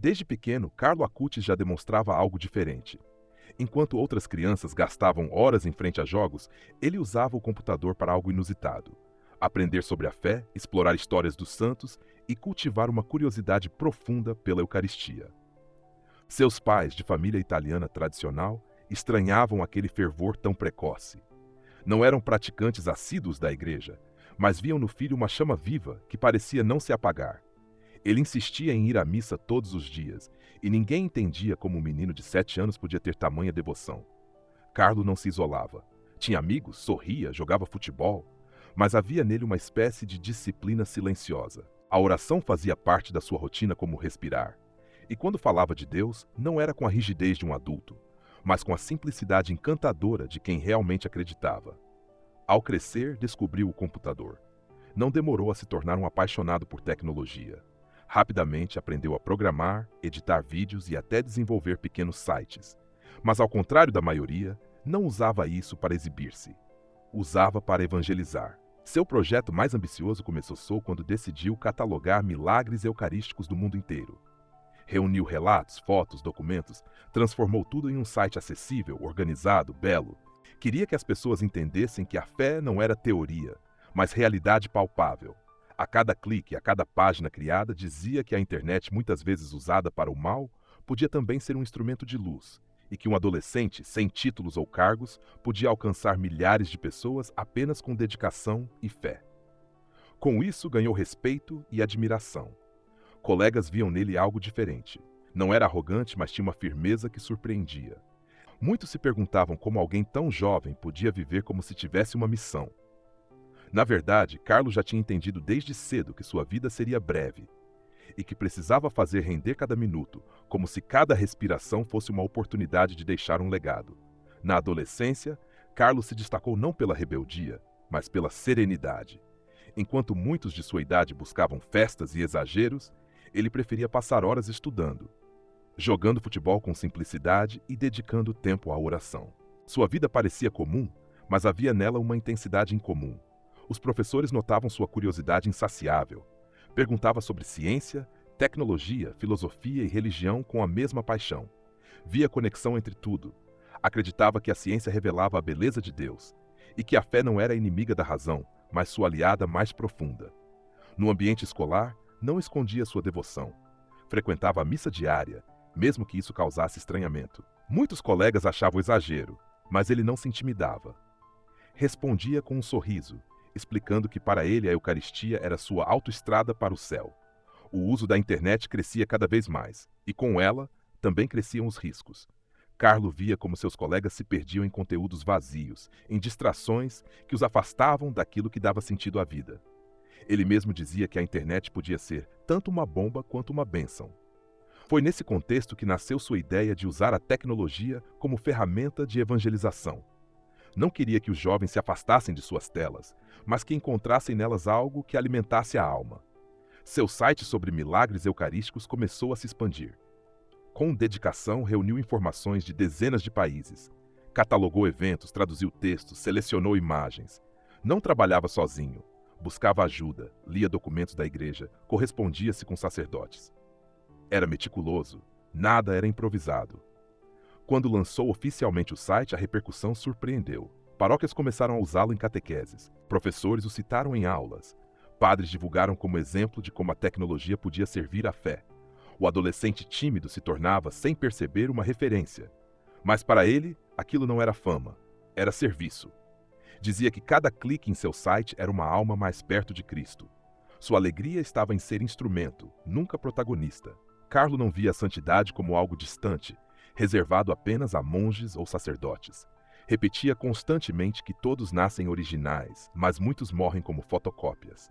Desde pequeno, Carlo Acutis já demonstrava algo diferente. Enquanto outras crianças gastavam horas em frente a jogos, ele usava o computador para algo inusitado. Aprender sobre a fé, explorar histórias dos santos e cultivar uma curiosidade profunda pela Eucaristia. Seus pais, de família italiana tradicional, estranhavam aquele fervor tão precoce. Não eram praticantes assíduos da igreja, mas viam no filho uma chama viva que parecia não se apagar. Ele insistia em ir à missa todos os dias, e ninguém entendia como um menino de 7 anos podia ter tamanha devoção. Carlo não se isolava. Tinha amigos, sorria, jogava futebol, mas havia nele uma espécie de disciplina silenciosa. A oração fazia parte da sua rotina como respirar. E quando falava de Deus, não era com a rigidez de um adulto, mas com a simplicidade encantadora de quem realmente acreditava. Ao crescer, descobriu o computador. Não demorou a se tornar um apaixonado por tecnologia. Rapidamente aprendeu a programar, editar vídeos e até desenvolver pequenos sites. Mas, ao contrário da maioria, não usava isso para exibir-se. Usava para evangelizar. Seu projeto mais ambicioso começou quando decidiu catalogar milagres eucarísticos do mundo inteiro. Reuniu relatos, fotos, documentos, transformou tudo em um site acessível, organizado, belo. Queria que as pessoas entendessem que a fé não era teoria, mas realidade palpável. A cada clique, a cada página criada, dizia que a internet, muitas vezes usada para o mal, podia também ser um instrumento de luz, e que um adolescente, sem títulos ou cargos, podia alcançar milhares de pessoas apenas com dedicação e fé. Com isso, ganhou respeito e admiração. Colegas viam nele algo diferente. Não era arrogante, mas tinha uma firmeza que surpreendia. Muitos se perguntavam como alguém tão jovem podia viver como se tivesse uma missão. Na verdade, Carlos já tinha entendido desde cedo que sua vida seria breve e que precisava fazer render cada minuto, como se cada respiração fosse uma oportunidade de deixar um legado. Na adolescência, Carlos se destacou não pela rebeldia, mas pela serenidade. Enquanto muitos de sua idade buscavam festas e exageros, ele preferia passar horas estudando, jogando futebol com simplicidade e dedicando tempo à oração. Sua vida parecia comum, mas havia nela uma intensidade incomum. Os professores notavam sua curiosidade insaciável. Perguntava sobre ciência, tecnologia, filosofia e religião com a mesma paixão. Via conexão entre tudo. Acreditava que a ciência revelava a beleza de Deus e que a fé não era inimiga da razão, mas sua aliada mais profunda. No ambiente escolar, não escondia sua devoção. Frequentava a missa diária, mesmo que isso causasse estranhamento. Muitos colegas achavam exagero, mas ele não se intimidava. Respondia com um sorriso, explicando que para ele a Eucaristia era sua autoestrada para o céu. O uso da internet crescia cada vez mais, e com ela também cresciam os riscos. Carlo via como seus colegas se perdiam em conteúdos vazios, em distrações que os afastavam daquilo que dava sentido à vida. Ele mesmo dizia que a internet podia ser tanto uma bomba quanto uma bênção. Foi nesse contexto que nasceu sua ideia de usar a tecnologia como ferramenta de evangelização. Não queria que os jovens se afastassem de suas telas, mas que encontrassem nelas algo que alimentasse a alma. Seu site sobre milagres eucarísticos começou a se expandir. Com dedicação, reuniu informações de dezenas de países, catalogou eventos, traduziu textos, selecionou imagens. Não trabalhava sozinho. Buscava ajuda, lia documentos da igreja, correspondia-se com sacerdotes. Era meticuloso, nada era improvisado. Quando lançou oficialmente o site, a repercussão surpreendeu. Paróquias começaram a usá-lo em catequeses, professores o citaram em aulas, padres divulgaram como exemplo de como a tecnologia podia servir à fé. O adolescente tímido se tornava, sem perceber, uma referência. Mas para ele, aquilo não era fama, era serviço. Dizia que cada clique em seu site era uma alma mais perto de Cristo. Sua alegria estava em ser instrumento, nunca protagonista. Carlo não via a santidade como algo distante, reservado apenas a monges ou sacerdotes. Repetia constantemente que todos nascem originais, mas muitos morrem como fotocópias.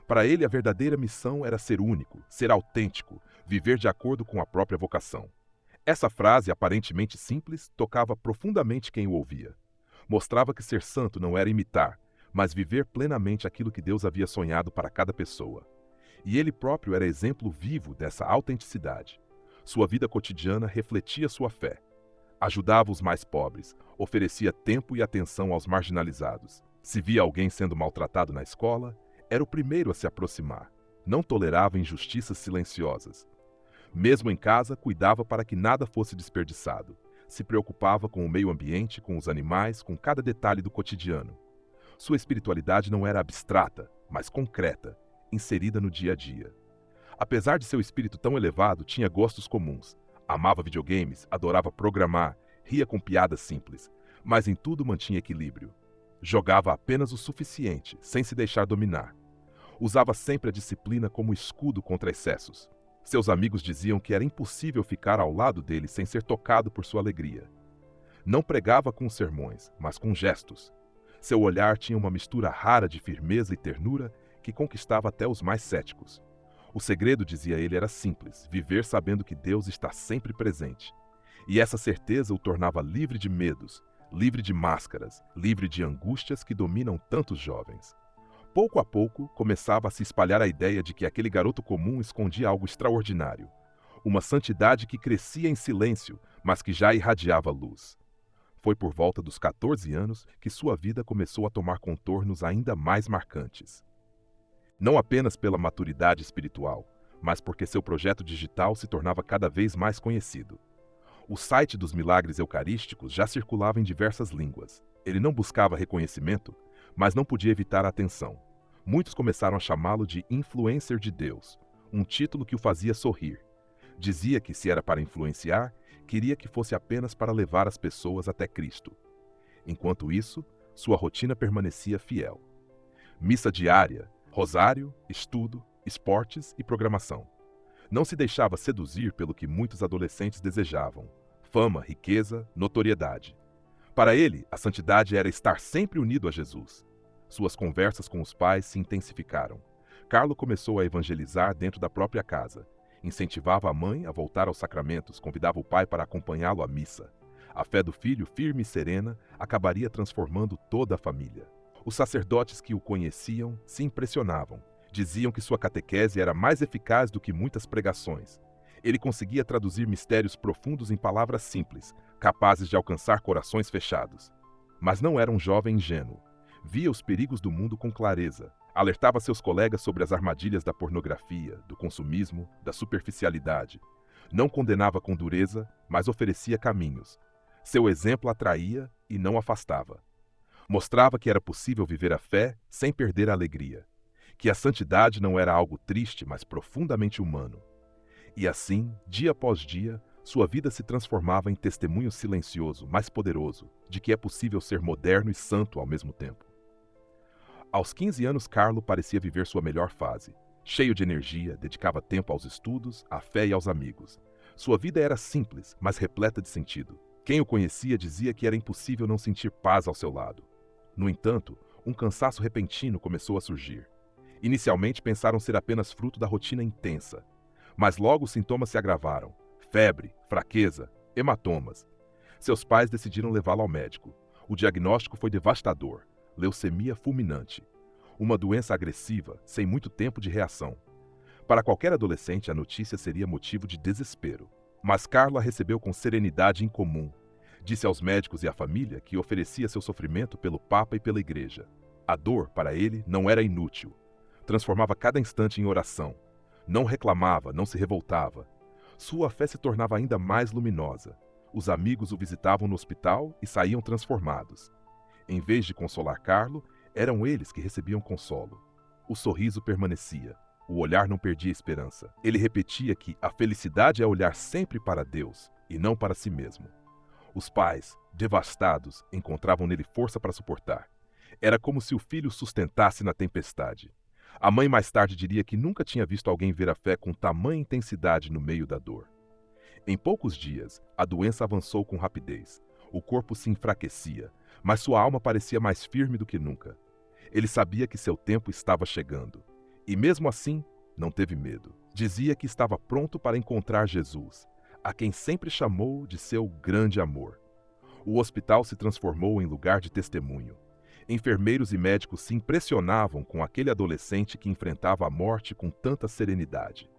Para ele, a verdadeira missão era ser único, ser autêntico, viver de acordo com a própria vocação. Essa frase, aparentemente simples, tocava profundamente quem o ouvia. Mostrava que ser santo não era imitar, mas viver plenamente aquilo que Deus havia sonhado para cada pessoa. E ele próprio era exemplo vivo dessa autenticidade. Sua vida cotidiana refletia sua fé. Ajudava os mais pobres, oferecia tempo e atenção aos marginalizados. Se via alguém sendo maltratado na escola, era o primeiro a se aproximar. Não tolerava injustiças silenciosas. Mesmo em casa, cuidava para que nada fosse desperdiçado. Se preocupava com o meio ambiente, com os animais, com cada detalhe do cotidiano. Sua espiritualidade não era abstrata, mas concreta, inserida no dia a dia. Apesar de seu espírito tão elevado, tinha gostos comuns. Amava videogames, adorava programar, ria com piadas simples, mas em tudo mantinha equilíbrio. Jogava apenas o suficiente, sem se deixar dominar. Usava sempre a disciplina como escudo contra excessos. Seus amigos diziam que era impossível ficar ao lado dele sem ser tocado por sua alegria. Não pregava com sermões, mas com gestos. Seu olhar tinha uma mistura rara de firmeza e ternura que conquistava até os mais céticos. O segredo, dizia ele, era simples: viver sabendo que Deus está sempre presente. E essa certeza o tornava livre de medos, livre de máscaras, livre de angústias que dominam tantos jovens. Pouco a pouco, começava a se espalhar a ideia de que aquele garoto comum escondia algo extraordinário. Uma santidade que crescia em silêncio, mas que já irradiava luz. Foi por volta dos 14 anos que sua vida começou a tomar contornos ainda mais marcantes. Não apenas pela maturidade espiritual, mas porque seu projeto digital se tornava cada vez mais conhecido. O site dos Milagres Eucarísticos já circulava em diversas línguas. Ele não buscava reconhecimento, mas não podia evitar a atenção. Muitos começaram a chamá-lo de influencer de Deus, um título que o fazia sorrir. Dizia que, se era para influenciar, queria que fosse apenas para levar as pessoas até Cristo. Enquanto isso, sua rotina permanecia fiel. Missa diária, rosário, estudo, esportes e programação. Não se deixava seduzir pelo que muitos adolescentes desejavam: fama, riqueza, notoriedade. Para ele, a santidade era estar sempre unido a Jesus. Suas conversas com os pais se intensificaram. Carlo começou a evangelizar dentro da própria casa. Incentivava a mãe a voltar aos sacramentos, convidava o pai para acompanhá-lo à missa. A fé do filho, firme e serena, acabaria transformando toda a família. Os sacerdotes que o conheciam se impressionavam. Diziam que sua catequese era mais eficaz do que muitas pregações. Ele conseguia traduzir mistérios profundos em palavras simples, capazes de alcançar corações fechados. Mas não era um jovem ingênuo. Via os perigos do mundo com clareza. Alertava seus colegas sobre as armadilhas da pornografia, do consumismo, da superficialidade. Não condenava com dureza, mas oferecia caminhos. Seu exemplo atraía e não afastava. Mostrava que era possível viver a fé sem perder a alegria. Que a santidade não era algo triste, mas profundamente humano. E assim, dia após dia, sua vida se transformava em testemunho silencioso, mas poderoso, de que é possível ser moderno e santo ao mesmo tempo. Aos 15 anos, Carlo parecia viver sua melhor fase. Cheio de energia, dedicava tempo aos estudos, à fé e aos amigos. Sua vida era simples, mas repleta de sentido. Quem o conhecia dizia que era impossível não sentir paz ao seu lado. No entanto, um cansaço repentino começou a surgir. Inicialmente pensaram ser apenas fruto da rotina intensa, mas logo os sintomas se agravaram: febre, fraqueza, hematomas. Seus pais decidiram levá-lo ao médico. O diagnóstico foi devastador: leucemia fulminante. Uma doença agressiva, sem muito tempo de reação. Para qualquer adolescente, a notícia seria motivo de desespero. Mas Carlo a recebeu com serenidade incomum. Disse aos médicos e à família que oferecia seu sofrimento pelo Papa e pela Igreja. A dor, para ele, não era inútil. Transformava cada instante em oração. Não reclamava, não se revoltava. Sua fé se tornava ainda mais luminosa. Os amigos o visitavam no hospital e saíam transformados. Em vez de consolar Carlo, eram eles que recebiam consolo. O sorriso permanecia. O olhar não perdia esperança. Ele repetia que a felicidade é olhar sempre para Deus e não para si mesmo. Os pais, devastados, encontravam nele força para suportar. Era como se o filho sustentasse na tempestade. A mãe mais tarde diria que nunca tinha visto alguém ver a fé com tamanha intensidade no meio da dor. Em poucos dias, a doença avançou com rapidez. O corpo se enfraquecia, mas sua alma parecia mais firme do que nunca. Ele sabia que seu tempo estava chegando. E mesmo assim, não teve medo. Dizia que estava pronto para encontrar Jesus, a quem sempre chamou de seu grande amor. O hospital se transformou em lugar de testemunho. Enfermeiros e médicos se impressionavam com aquele adolescente que enfrentava a morte com tanta serenidade.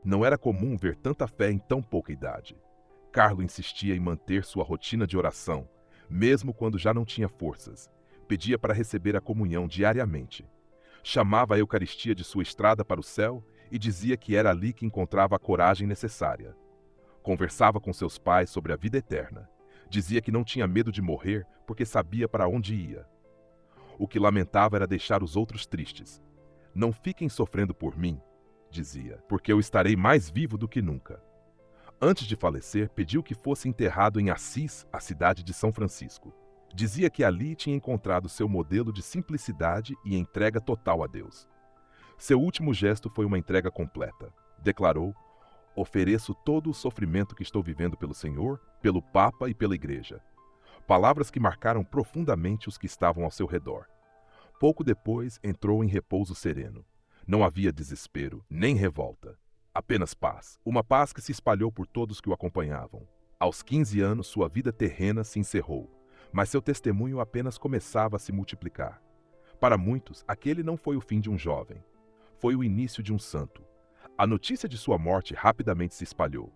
Não era comum ver tanta fé em tão pouca idade. Carlo insistia em manter sua rotina de oração, mesmo quando já não tinha forças. Pedia para receber a comunhão diariamente. Chamava a Eucaristia de sua estrada para o céu e dizia que era ali que encontrava a coragem necessária. Conversava com seus pais sobre a vida eterna. Dizia que não tinha medo de morrer porque sabia para onde ia. O que lamentava era deixar os outros tristes. Não fiquem sofrendo por mim, dizia, porque eu estarei mais vivo do que nunca. Antes de falecer, pediu que fosse enterrado em Assis, a cidade de São Francisco. Dizia que ali tinha encontrado seu modelo de simplicidade e entrega total a Deus. Seu último gesto foi uma entrega completa. Declarou: ofereço todo o sofrimento que estou vivendo pelo Senhor, pelo Papa e pela Igreja. Palavras que marcaram profundamente os que estavam ao seu redor. Pouco depois, entrou em repouso sereno. Não havia desespero, nem revolta. Apenas paz. Uma paz que se espalhou por todos que o acompanhavam. Aos 15 anos, sua vida terrena se encerrou, mas seu testemunho apenas começava a se multiplicar. Para muitos, aquele não foi o fim de um jovem. Foi o início de um santo. A notícia de sua morte rapidamente se espalhou.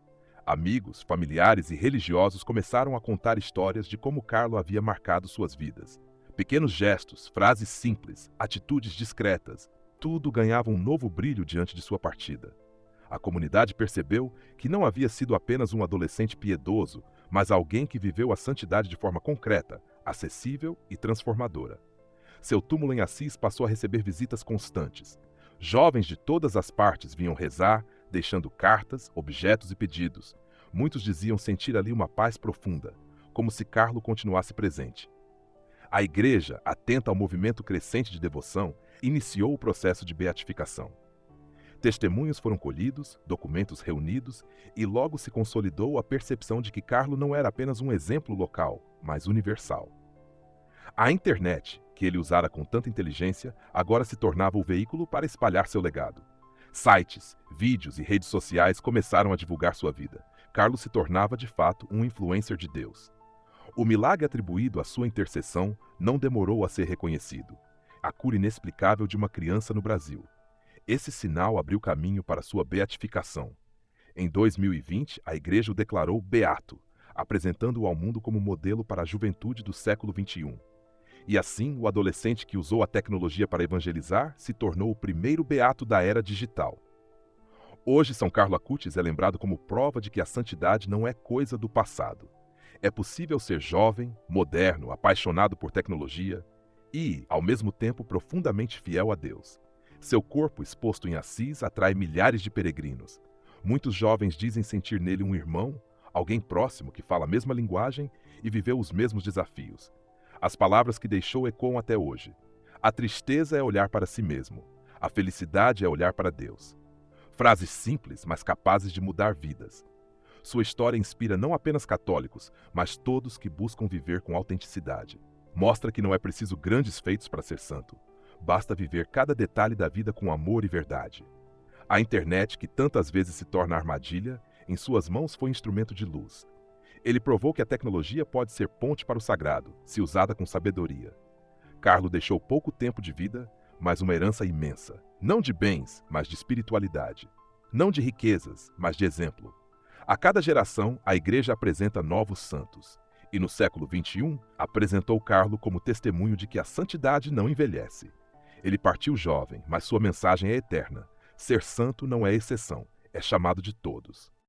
Amigos, familiares e religiosos começaram a contar histórias de como Carlo havia marcado suas vidas. Pequenos gestos, frases simples, atitudes discretas, tudo ganhava um novo brilho diante de sua partida. A comunidade percebeu que não havia sido apenas um adolescente piedoso, mas alguém que viveu a santidade de forma concreta, acessível e transformadora. Seu túmulo em Assis passou a receber visitas constantes. Jovens de todas as partes vinham rezar, deixando cartas, objetos e pedidos. Muitos diziam sentir ali uma paz profunda, como se Carlo continuasse presente. A Igreja, atenta ao movimento crescente de devoção, iniciou o processo de beatificação. Testemunhos foram colhidos, documentos reunidos, e logo se consolidou a percepção de que Carlo não era apenas um exemplo local, mas universal. A internet, que ele usara com tanta inteligência, agora se tornava o veículo para espalhar seu legado. Sites, vídeos e redes sociais começaram a divulgar sua vida. Carlo se tornava, de fato, um influencer de Deus. O milagre atribuído à sua intercessão não demorou a ser reconhecido. A cura inexplicável de uma criança no Brasil. Esse sinal abriu caminho para sua beatificação. Em 2020, a Igreja o declarou beato, apresentando-o ao mundo como modelo para a juventude do século XXI. E assim, o adolescente que usou a tecnologia para evangelizar se tornou o primeiro beato da era digital. Hoje, São Carlo Acutis é lembrado como prova de que a santidade não é coisa do passado. É possível ser jovem, moderno, apaixonado por tecnologia e, ao mesmo tempo, profundamente fiel a Deus. Seu corpo exposto em Assis atrai milhares de peregrinos. Muitos jovens dizem sentir nele um irmão, alguém próximo que fala a mesma linguagem e viveu os mesmos desafios. As palavras que deixou ecoam até hoje. A tristeza é olhar para si mesmo. A felicidade é olhar para Deus. Frases simples, mas capazes de mudar vidas. Sua história inspira não apenas católicos, mas todos que buscam viver com autenticidade. Mostra que não é preciso grandes feitos para ser santo. Basta viver cada detalhe da vida com amor e verdade. A internet, que tantas vezes se torna armadilha, em suas mãos foi instrumento de luz. Ele provou que a tecnologia pode ser ponte para o sagrado, se usada com sabedoria. Carlo deixou pouco tempo de vida, mas uma herança imensa. Não de bens, mas de espiritualidade. Não de riquezas, mas de exemplo. A cada geração, a Igreja apresenta novos santos. E no século XXI, apresentou Carlo como testemunho de que a santidade não envelhece. Ele partiu jovem, mas sua mensagem é eterna. Ser santo não é exceção, é chamado de todos.